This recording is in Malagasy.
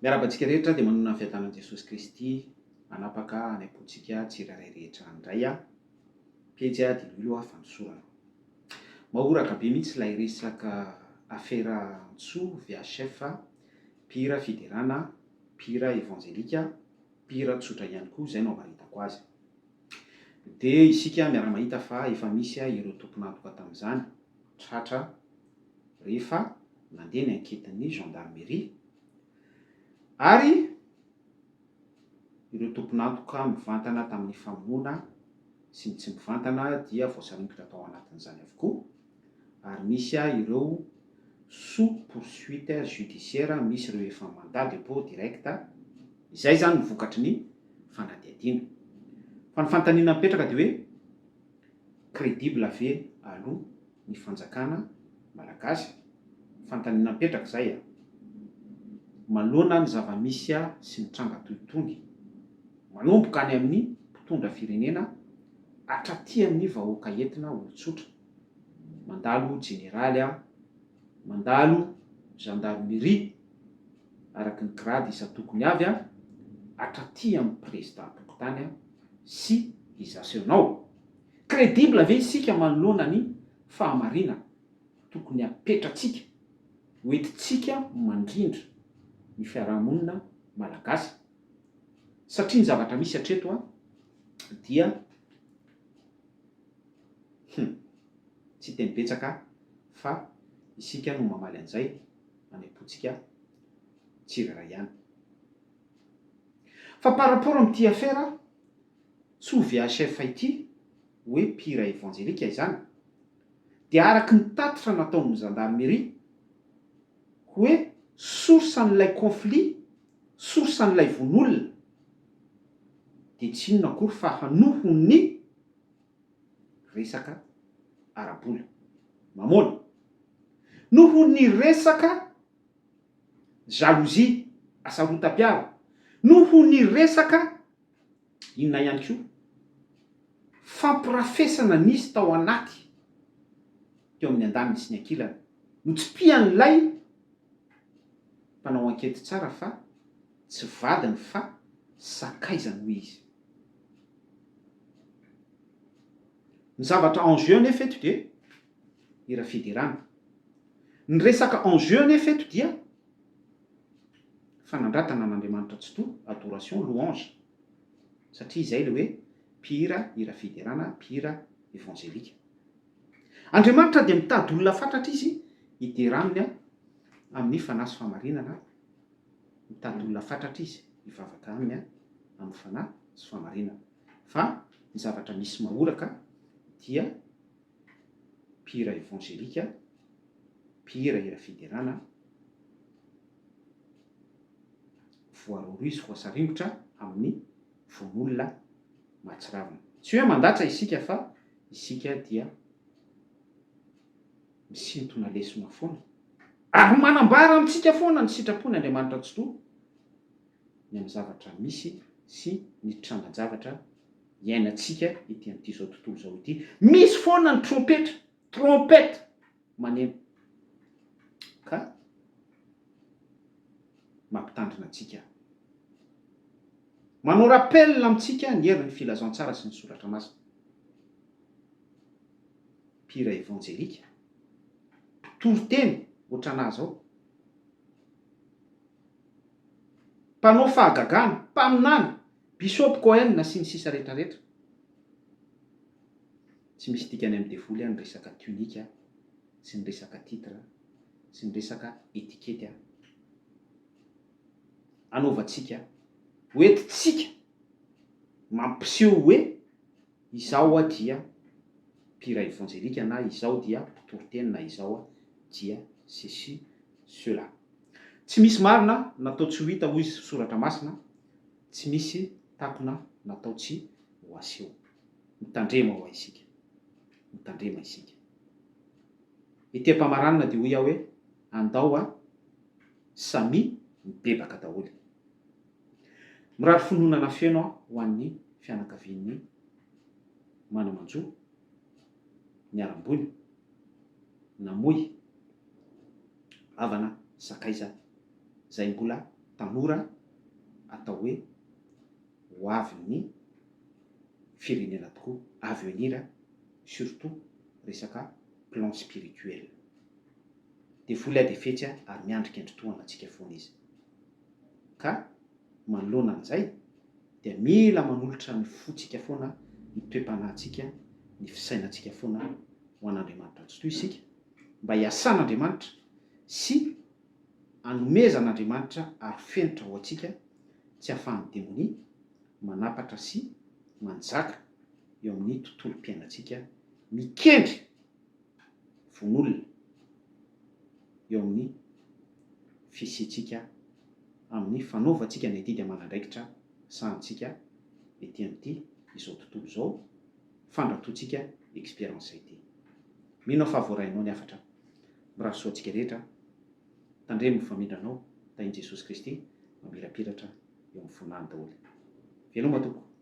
Miarabantsika rehetra dia manana ny fiadanan'i Jesosy Kristy anapaka any am-pontsika tsirairay rehetra andray a pejy a diloilo a fanosorana. Mahoraka be mihitsy ilay resaka afera antsoa VHF, mpihira fiderana, mpihira evanjelika, mpihira tsotra ihany koa, izay no amaritako azy. Dia isika miara-mahita fa efa misy ireo tompon'antoka tamin'izany tratra rehefa nandeha ny anketin'ny gendarmerie, ary ireo tompon'antoka mivantana tamin'ny famonoana sy ny tsy mivantana dia voasaringotra tao anatin'izany avokoa, ary misy ireo sous poursuite judiciaire, misy ireo efa mandat de dépôt direct, izay zany ny vokatry ny fanadihadiana. Fa ny fanontaniana mipetraka dia hoe crédible ve aloha ny fanjakana malagasy? Fanontaniana mipetraka izay a, maloana ny zava-misy sy ny tranga toyitony, manomboka any amin'ny mpitondra firenena hatraty amin'ny vahoaka entina olon-tsotra, mandalo jeneraly, mandalo gendarmerie araky ny grady isa tokony avy, hatraty amin'ny président tokotany sy izaseonao. Crédible ve isika manoloana ny fahamarinana tokony apetratsika hoentintsika mandrindra ny fiarahamonina malagasy? Satria ny zavatra misy hatreto dia tsy teny betsaka fa isika no mamaly an'izay any am-pontsika tsirairay ihany. Fa par rapport amin'ity affaire tsy ho VHF ity hoe mpihira evanjelika izany, dia araky ny tatitra nataon'ny gendarmerie hoe source an'ilay conflit, source an'ilay vonolona dia tsy inona akory fa hanohon'ny resaka arabola. Mamoana nohon'ny resaka jalousie, asarotam-piaro, nohon'ny resaka inona ihany koa fampirafesana nisy tao anaty teo amin'ny andaniny sy ny ankilany, no tsy pian'ilay mpanao ankety tsara fa tsy vadiny fa sakaizany hoy izy. Ny zavatra en jeu nefa eto dia hira fiderana. Ny resaka en jeu nefa eto dia fanandratana an'Andriamanitra tsy toa, adoration, louange, satria izay ilay hoe mpihira hira fiderana, mpihira evanjelika. Andriamanitra dia mitady olona fantatra izy hideraminy amin'ny fanahy sy fahamarinana, mitady olona fantatra izy hivavaka aminy amin'ny fanahy sy fahamarinana. Fa ny zavatra misy mahoraka dia mpihira evanjelika, mpihira hira fiderana, voarory sy voasaringotra amin'ny vonolona mahatsiravina. Tsy hoe mandatsa isika fa isika dia misintona lesona foana, ary manambara amintsika foana ny sitrapony Andriamanitra tsy toa ny amin'ny zavatra misy sy ny trangan-javatra iainantsika ity amin'ity zao tontolo zao ity. Misy foana ny trompety maneno ka mampitandrina antsika, manao rappel amintsika ny herin'ny filazantsara sy ny soratra masina. Mpihira evanjelika, mpitoroteny ohatranahy zao, mpanao fahagagana, mpaminany, Bishop Cohen sy ny sisa rehetrarehetra, tsy misy dikany amin'ny devoly ny resaka tunika sy ny resaka titre sy ny resaka etikety anaovantsika hoentintsika mampiseho hoe izao dia mpihira evanjelika, na izao dia mpitoroteny, na izao dia ceci cela. Tsy misy marina natao tsy ho hita hoy izy soratra masina, tsy misy takona natao tsy ho aseho. Mitandrema ho isika, mitandrema isika. Ity-pamaranana dia hoy hoe andao samy mibebaka daholo. Mirary finoana feno ho an'ny fianakavian'ny Manamanjoa, Miarambony, Namoy, Avana, Sakaiza, izay mbola tanora atao hoe ho avy ny firenena tokoa, avenir surtout resaka plan spirituel. De vola de fetsy ary miandrika androtoana antsika foana izy. Ka manoloana an'izay dia mila manolotra ny fotsika foana, ny toe-panahintsika, ny fisainantsika foana ho an'Andriamanitra toy isika, mba hiasan'Andriamanitra sy hanomezan'Andriamanitra ary fenitra ho antsika, tsy ahafahan'ny démonie manapatra sy manjaka eo amin'ny tontolo-piainantsika, mikendry von'olona eo amin'ny fisiantsika, amin'ny fanaovantsika ny adidy aman'andraikitra sahantsika ety amin'ity izao tontolo izao, fandratoantsika expérience ity. Mino aho fa voarahinao ny hafatra. Mirahasoa antsika rehetra, tandremo ny famindranao, tahin'i Jesosy Kristy mamirapiratra eo amin'ny fonany daholo. Veloma tompoko.